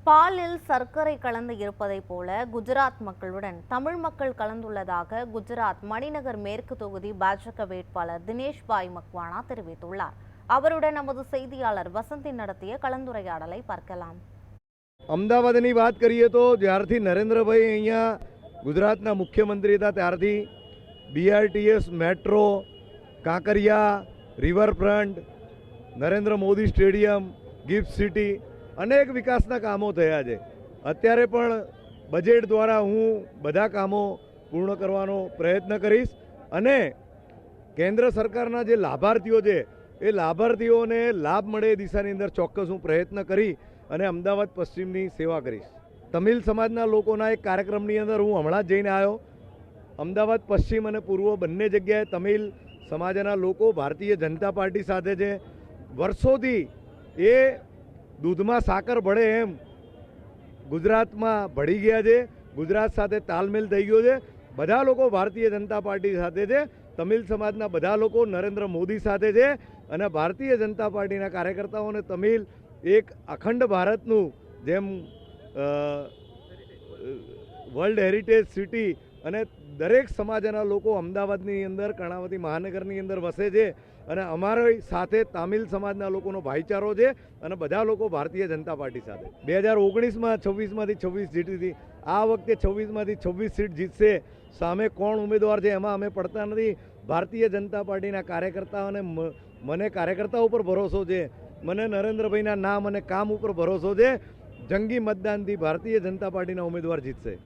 பாலில் சர்க்கரை கலந்து இருப்பதைப் போல குஜராத் மக்களுடன் தமிழ் மக்கள் கலந்துள்ளதாக குஜராத் மணிநகர் மேற்கு தொகுதி பாஜக வேட்பாளர் தினேஷ் பாய் மக்வானா தெரிவித்துள்ளார். அவருடன் நமது செய்தியாளர் வசந்தி நடத்திய கலந்துரையாடலை பார்க்கலாம். અમદાવાદની વાત કરીએ તો જ્યારથી નરેન્દ્રભાઈ અહીંયા ગુજરાતના મુખ્યમંત્રી હતા ત્યારથી BRTS, metro, Kankaria, riverfront, Narendra Modi stadium, gift city અનેક વિકાસના કામો થયા છે. અત્યારે પણ બજેટ દ્વારા હું બધા કામો પૂર્ણ કરવાનો પ્રયત્ન કરીશ અને કેન્દ્ર સરકારના જે લાભાર્થીઓ છે એ લાભાર્થીઓને લાભ મળે એ દિશાની અંદર ચોક્કસ હું પ્રયત્ન કરી અને અમદાવાદ પશ્ચિમની સેવા કરીશ. તમિલ સમાજના લોકોના એક કાર્યક્રમની અંદર હું હમણાં જ જઈને આવ્યો. અમદાવાદ પશ્ચિમ અને પૂર્વ બંને જગ્યાએ તમિલ સમાજના લોકો ભારતીય જનતા પાર્ટી સાથે છે. વર્ષોથી એ દૂધમાં સાકર ભળે એમ ગુજરાતમાં ભળી ગયા છે. ગુજરાત સાથે તાલમેલ થઈ ગયો છે. બધા લોકો ભારતીય જનતા પાર્ટી સાથે છે. તમિલ સમાજના બધા લોકો નરેન્દ્ર મોદી સાથે છે અને ભારતીય જનતા પાર્ટીના કાર્યકર્તાઓને તમિલ એક અખંડ ભારતનું જેમ વર્લ્ડ હેરિટેજ સિટી અને દરેક સમાજના લોકો અમદાવાદની અંદર કર્ણાવતી મહાનગરની અંદર વસે છે અને અમારી સાથે તામિલ સમાજના લોકોનો ભાઈચારો છે અને બધા લોકો ભારતીય જનતા પાર્ટી સાથે 2019માં 26માંથી 26 જીતી હતી. આ વખતે 26માંથી 26 સીટ જીતશે. સામે કોણ ઉમેદવાર છે એમાં અમે પડતા નથી. ભારતીય જનતા પાર્ટીના કાર્યકર્તાઓને મને કાર્યકર્તાઓ ઉપર ભરોસો છે. મને નરેન્દ્રભાઈના નામ અને કામ ઉપર ભરોસો છે. જંગી મતદાનથી ભારતીય જનતા પાર્ટીના ઉમેદવાર જીતશે.